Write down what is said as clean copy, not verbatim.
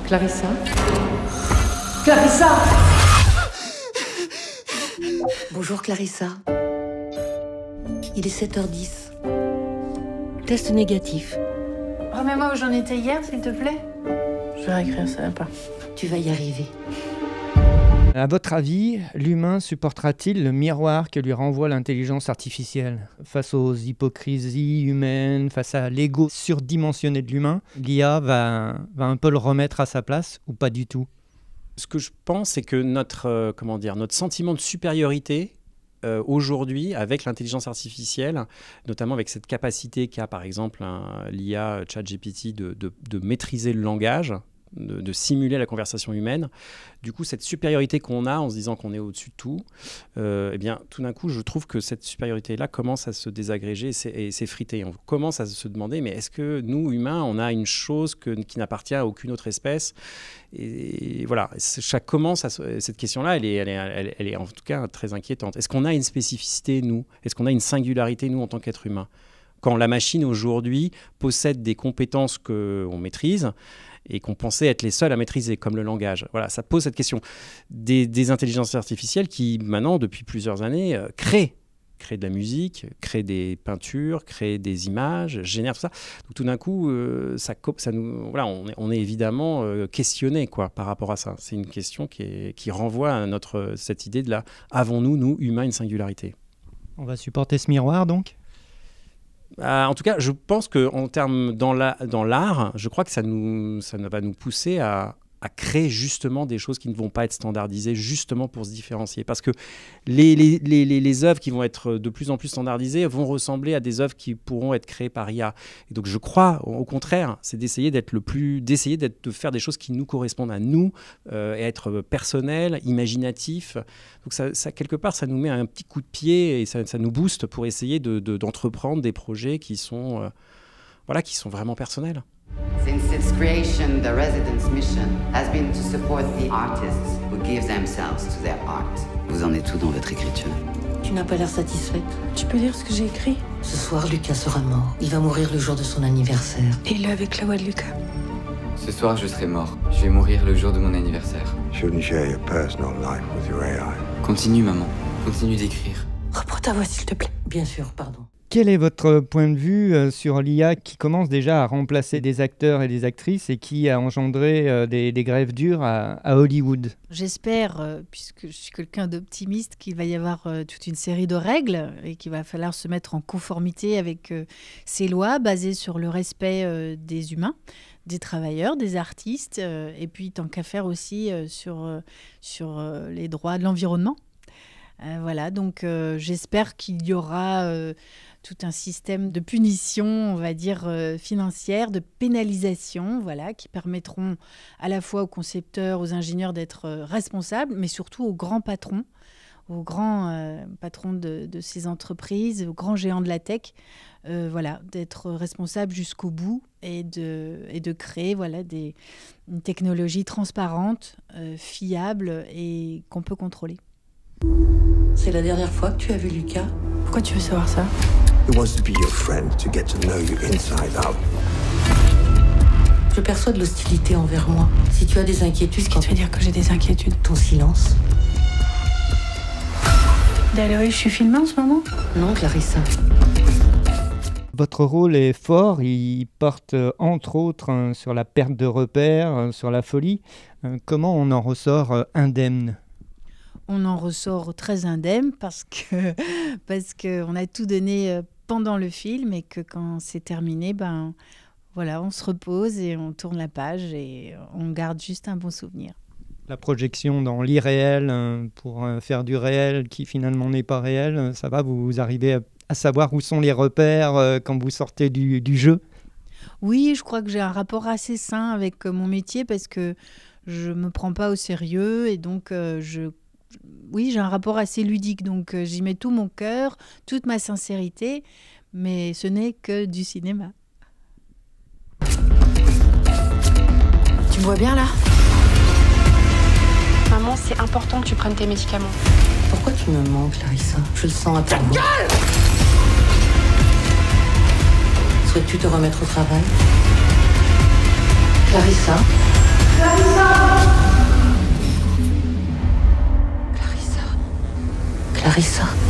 Clarissa? Clarissa! Bonjour Clarissa. Il est 7h10. Test négatif. Remets-moi où j'en étais hier, s'il te plaît. Je vais réécrire ça, pas. Tu vas y arriver. À votre avis, l'humain supportera-t-il le miroir que lui renvoie l'intelligence artificielle? Face aux hypocrisies humaines, face à l'ego surdimensionné de l'humain, l'IA va un peu le remettre à sa place ou pas du tout? Ce que je pense, c'est que notre sentiment de supériorité aujourd'hui, avec l'intelligence artificielle, notamment avec cette capacité qu'a par exemple l'IA ChatGPT de maîtriser le langage, de simuler la conversation humaine. Du coup, cette supériorité qu'on a en se disant qu'on est au-dessus de tout, eh bien, tout d'un coup, je trouve que cette supériorité-là commence à se désagréger et s'effriter. On commence à se demander, mais est-ce que nous, humains, on a une chose qui n'appartient à aucune autre espèce? Et voilà, cette question-là, elle est en tout cas très inquiétante. Est-ce qu'on a une spécificité, nous? Est-ce qu'on a une singularité, nous, en tant qu'être humain? Quand la machine, aujourd'hui, possède des compétences qu'on maîtrise, et qu'on pensait être les seuls à maîtriser, comme le langage. Voilà, ça pose cette question. Des intelligences artificielles qui, maintenant, depuis plusieurs années, créent de la musique, créent des peintures, créent des images, génèrent tout ça. Donc tout d'un coup, on est évidemment questionné par rapport à ça. C'est une question qui renvoie à cette idée de là, avons-nous, nous, humains, une singularité? On va supporter ce miroir, donc? En tout cas, je pense qu'en termes dans l'art, je crois que ça va nous pousser à créer justement des choses qui ne vont pas être standardisées, justement pour se différencier. Parce que les œuvres qui vont être de plus en plus standardisées vont ressembler à des œuvres qui pourront être créées par IA. Et donc je crois, au contraire, c'est d'essayer de faire des choses qui nous correspondent à nous, et être personnel, imaginatif. Donc ça, quelque part, ça nous met un petit coup de pied et ça nous booste pour essayer d'entreprendre des projets qui sont vraiment personnels. Since its creation, the Residence mission has been to support the artists who give themselves to their art. Vous en êtes où dans votre écriture? Tu n'as pas l'air satisfaite? Tu peux lire ce que j'ai écrit? Ce soir, Lucas sera mort. Il va mourir le jour de son anniversaire. Et il est avec la voix de Lucas. Ce soir, je serai mort. Je vais mourir le jour de mon anniversaire. Shouldn't share your personal life with your AI. Continue, maman. Continue d'écrire. Reprends ta voix, s'il te plaît. Bien sûr, pardon. Quel est votre point de vue sur l'IA qui commence déjà à remplacer des acteurs et des actrices et qui a engendré des grèves dures à Hollywood? J'espère, puisque je suis quelqu'un d'optimiste, qu'il va y avoir toute une série de règles et qu'il va falloir se mettre en conformité avec ces lois basées sur le respect des humains, des travailleurs, des artistes, et puis tant qu'à faire aussi sur les droits de l'environnement. Voilà, donc j'espère qu'il y aura tout un système de punition, on va dire financière, de pénalisation, voilà, qui permettront à la fois aux concepteurs, aux ingénieurs d'être responsables, mais surtout aux grands patrons, de ces entreprises, aux grands géants de la tech, voilà, d'être responsables jusqu'au bout et de créer une technologie transparente, fiable et qu'on peut contrôler. C'est la dernière fois que tu as vu Lucas? Pourquoi tu veux savoir ça? Who wants to be your friend, to get to know you inside out? Je perçois de l'hostilité envers moi. Si tu as des inquiétudes... Qu'est-ce qui te fait dire que j'ai des inquiétudes? Ton silence. Valérie, je suis filmée en ce moment? Non, Clarissa. Votre rôle est fort, il porte entre autres sur la perte de repères, sur la folie. Comment on en ressort indemne? On en ressort très indemne parce qu'on a tout donné pendant le film et que quand c'est terminé, on se repose et on tourne la page et on garde juste un bon souvenir. La projection dans l'irréel pour faire du réel qui finalement n'est pas réel, ça va, vous arrivez à savoir où sont les repères quand vous sortez du jeu? Oui, je crois que j'ai un rapport assez sain avec mon métier parce que je ne me prends pas au sérieux et donc j'ai un rapport assez ludique, donc j'y mets tout mon cœur, toute ma sincérité, mais ce n'est que du cinéma. Tu me vois bien là? Maman, c'est important que tu prennes tes médicaments. Pourquoi tu me mens, Clarissa? Je le sens à ta voix. Souhaites-tu te remettre au travail? Clarissa? Clarissa.